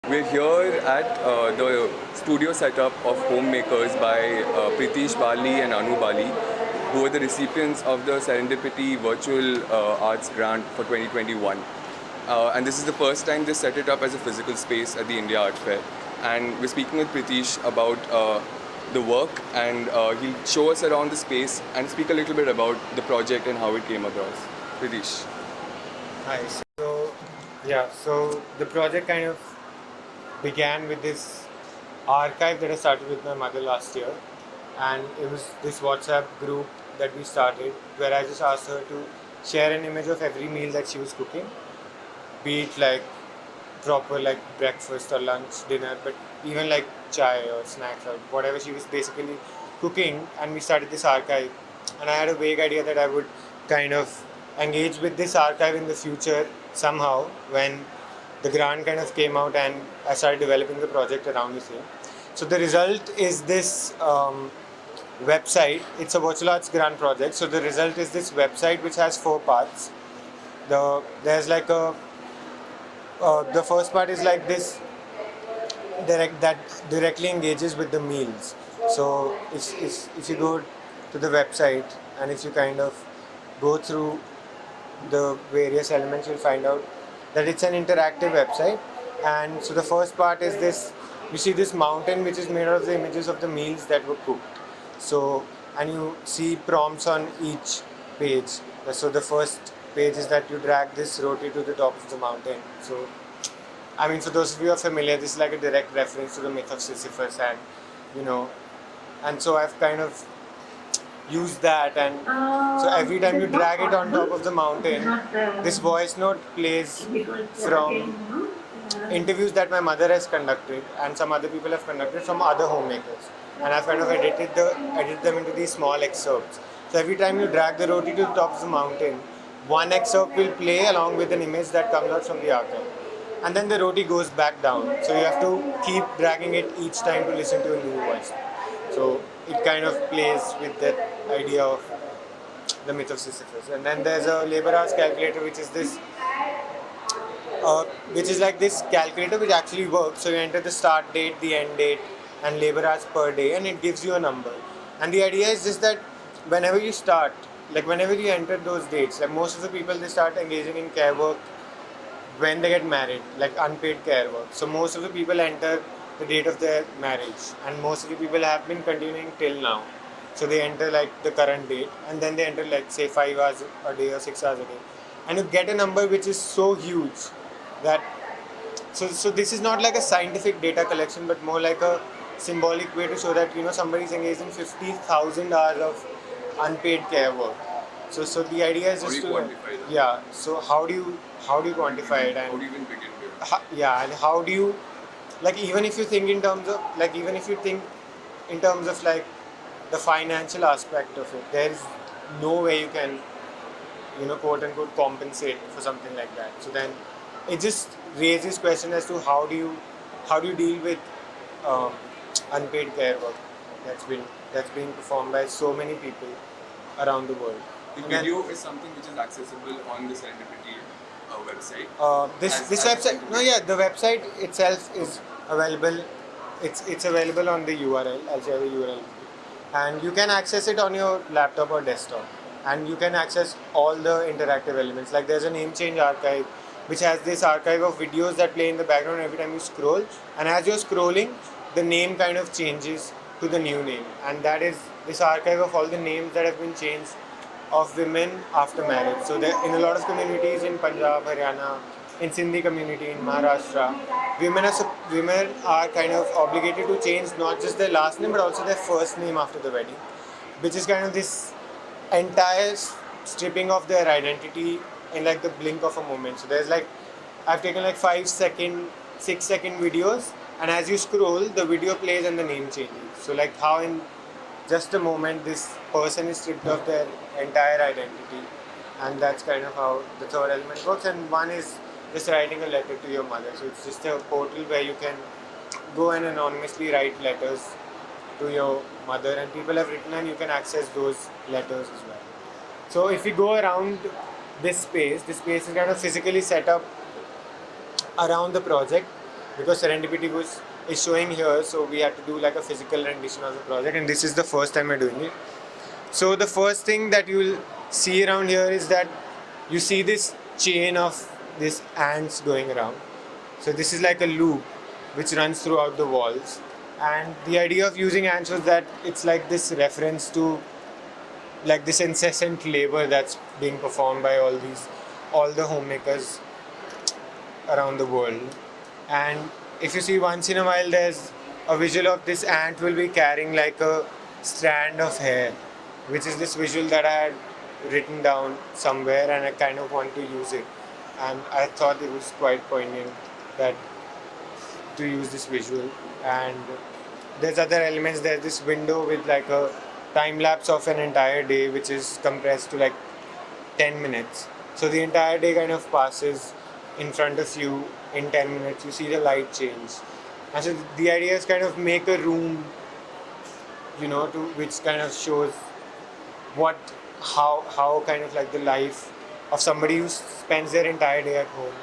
We're here at the studio setup of Homemakers by Pritish Bali and Anu Bali, who are the recipients of the Serendipity Virtual Arts Grant for 2021. And this is the first time they set it up as a physical space at the India Art Fair. And we're speaking with Pritish about the work, and he'll show us around the space and speak a little bit about the project and how it came across. Pritish. Hi. So the project kind of began with this archive that I started with my mother last year, and it was this WhatsApp group that we started where I just asked her to share an image of every meal that she was cooking, be it like proper like breakfast or lunch, dinner, but even like chai or snacks or whatever she was basically cooking. And we started this archive, and I had a vague idea that I would kind of engage with this archive in the future somehow when the grant kind of came out and I started developing the project around the same. So the result is this website. It's a virtual arts grant project. So the result is this website which has 4 parts. There's like a the first part is like this that directly engages with the meals. So if you go to the website and if you kind of go through the various elements, you'll find out that it's an interactive website. And so the first part is this, you see this mountain which is made out of the images of the meals that were cooked. So, and you see prompts on each page. So the first page is that you drag this roti to the top of the mountain. So, I mean, for those of you who are familiar, this is like a direct reference to the myth of Sisyphus, and so I've kind of use that, and so every time you drag it on top of the mountain, this voice note plays from interviews that my mother has conducted and some other people have conducted from other homemakers, and I've kind of edited them into these small excerpts. So every time you drag the roti to the top of the mountain, one excerpt will play along with an image that comes out from the archive, and then the roti goes back down. So you have to keep dragging it each time to listen to a new voice. So it kind of plays with that idea of the myth of Sisyphus. And then there's a labor hours calculator, which is this, which is like this calculator which actually works. So you enter the start date, the end date, and labor hours per day, and it gives you a number. And the idea is just that whenever you start, like whenever you enter those dates, like most of the people, they start engaging in care work when they get married, like unpaid care work. So most of the people enter the date of their marriage, and most of the people have been continuing till now. So they enter like the current date, and then they enter like say 5 hours a day or 6 hours a day, and you get a number which is so huge that so this is not like a scientific data collection, but more like a symbolic way to show that somebody's engaged in 50,000 hours of unpaid care work. So the idea is just to quantify that? Yeah. So how do you quantify it, and how do you even begin with? Yeah, and how do you, like, even if you think in terms of like the financial aspect of it, there is no way you can quote unquote compensate for something like that. So then it just raises question as to how do you deal with unpaid care work that's being performed by so many people around the world. The video is something which is accessible on the Serendipity website. This website, the website itself is available. It's available on the URL. I'll share the URL, and you can access it on your laptop or desktop, and you can access all the interactive elements. Like there's a name change archive, which has this archive of videos that play in the background every time you scroll, and as you're scrolling, the name kind of changes to the new name, and that is this archive of all the names that have been changed of women after marriage. So there, in a lot of communities in Punjab, Haryana, in Sindhi community, in Maharashtra, women are kind of obligated to change not just their last name but also their first name after the wedding, which is kind of this entire stripping of their identity in like the blink of a moment. So there's like, I've taken like 5-second, 6-second videos, and as you scroll, the video plays and the name changes. So like how in just a moment this person is stripped of their entire identity, and that's kind of how the third element works. And one is just writing a letter to your mother. So it's just a portal where you can go and anonymously write letters to your mother, and people have written and you can access those letters as well. So if we go around this space is kind of physically set up around the project because Serendipity is showing here, so we had to do like a physical rendition of the project, and this is the first time we're doing it. So the first thing that you'll see around here is that you see this chain of these ants going around. So this is like a loop which runs throughout the walls. And the idea of using ants was that it's like this reference to like this incessant labor that's being performed by all the homemakers around the world. And if you see, once in a while there's a visual of this ant will be carrying like a strand of hair, which is this visual that I had written down somewhere, and I kind of want to use it. And I thought it was quite poignant that to use this visual. And there's other elements. There's this window with like a time lapse of an entire day, which is compressed to like 10 minutes. So the entire day kind of passes in front of you in 10 minutes. You see the light change. And so the idea is kind of make a room, to which kind of shows how kind of like the life of somebody who spends their entire day at home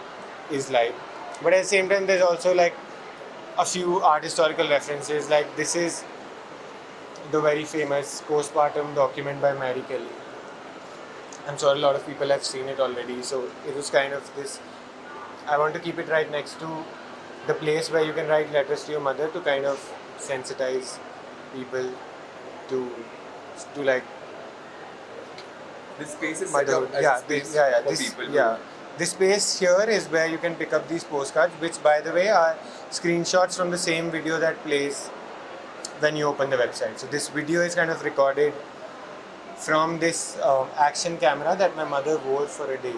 is like. But at the same time, there's also like a few art historical references. Like this is the very famous postpartum document by Mary Kelly. I'm sure a lot of people have seen it already. So it was kind of this. I want to keep it right next to the place where you can write letters to your mother to kind of sensitize people to like This space is set motherhood. up as a space for people. This space here is where you can pick up these postcards, which by the way are screenshots from the same video that plays when you open the website. So this video is kind of recorded from this action camera that my mother wore for a day,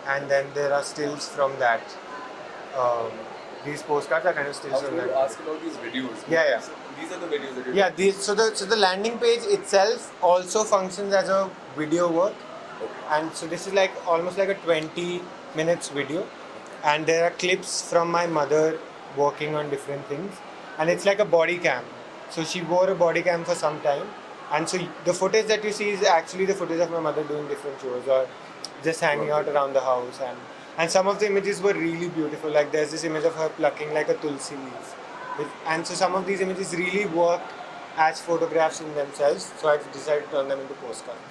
and then there are stills from that. These postcards are kind of stills I was from going that. to ask about these videos. Yeah. So these are the videos that you Yeah, so the landing page itself also functions as a video work. Okay. And so this is like almost like a 20 minutes video, and there are clips from my mother working on different things, and it's like a body cam. So she wore a body cam for some time, and so the footage that you see is actually the footage of my mother doing different shows or just hanging out around the house. And some of the images were really beautiful. Like there's this image of her plucking like a tulsi leaf, and so some of these images really work as photographs in themselves. So I decided to turn them into postcards.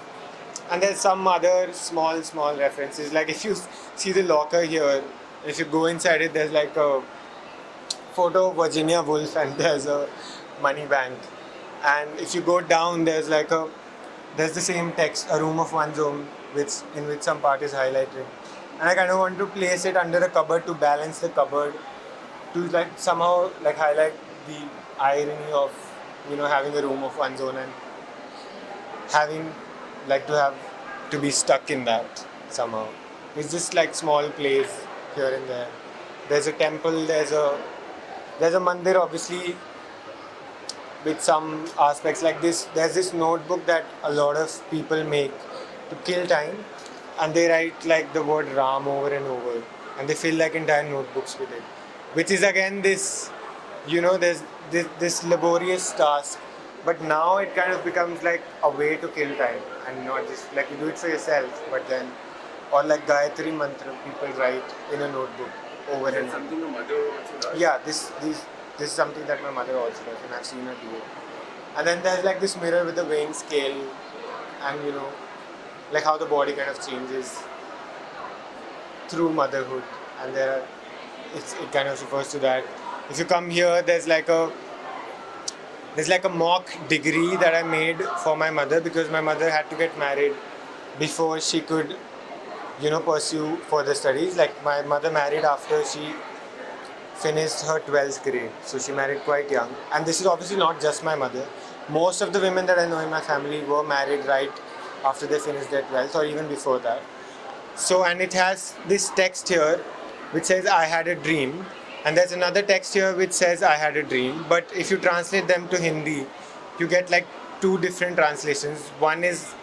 And there's some other small references. Like if you see the locker here, if you go inside it, there's like a photo of Virginia Woolf and there's a money bank. And if you go down, there's the same text, a room of one's own, in which some part is highlighted. And I kind of want to place it under a cupboard to balance the cupboard, to like somehow like highlight the irony of having a room of one's own and having to be stuck in that somehow. It's just like small plays here and there. There's a temple, there's a mandir obviously with some aspects like this. There's this notebook that a lot of people make to kill time, and they write like the word Ram over and over, and they fill like entire notebooks with it, which is again this, there's this laborious task. But now it kind of becomes like a way to kill time, and not just like you do it for yourself, but then, or like Gayatri Mantra people write in a notebook over and over. something your mother also does? Yeah, this is something that my mother also does, and I've seen her do it. And then there's like this mirror with the weighing scale, and like how the body kind of changes through motherhood, and it kind of refers to that. If you come here, there's like a mock degree that I made for my mother, because my mother had to get married before she could, pursue further studies. Like my mother married after she finished her 12th grade. So she married quite young. And this is obviously not just my mother. Most of the women that I know in my family were married right after they finished their 12th or even before that. So, and it has this text here which says, I had a dream. And there's another text here which says, I had a dream. But if you translate them to Hindi, you get like two different translations. One is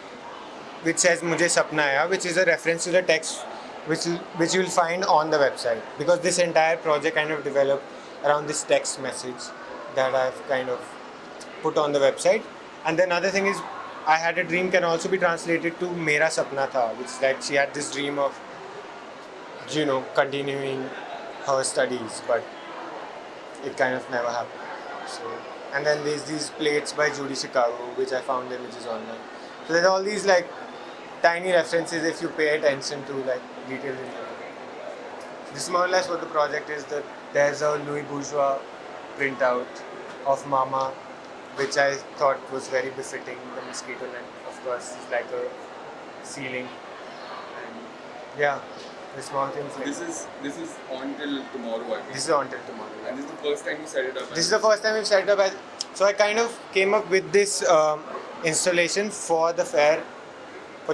which says, Mujhe sapna aaya, which is a reference to the text which you'll find on the website. Because this entire project kind of developed around this text message that I've kind of put on the website. And then another thing is, I had a dream can also be translated to Mera sapna tha, which is like she had this dream of, continuing her studies, but it kind of never happened. So, and then there's these plates by Judy Chicago, which I found images online. So there's all these like tiny references if you pay attention to like details. This is more or less what the project is. That there's a Louis Bourgeois printout of Mama, which I thought was very befitting the mosquito net. Of course, it's like a ceiling, and yeah, the small things. Like This is on till tomorrow, I think. this is on till tomorrow. Yeah. And this is the first time you set it up. This is the first time we've set it up. So I kind of came up with this installation for the fair,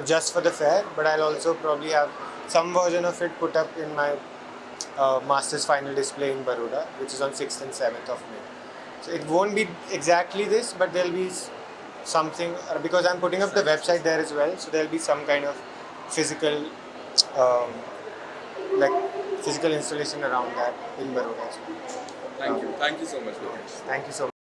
just for the fair. But I'll also probably have some version of it put up in my master's final display in Baroda, which is on 6th and 7th of May. So it won't be exactly this, but there'll be something because I'm putting up the website there as well. So there'll be some kind of physical, physical installation around that in Baroda as well. Thank you so much, Pritish. Thank you so much.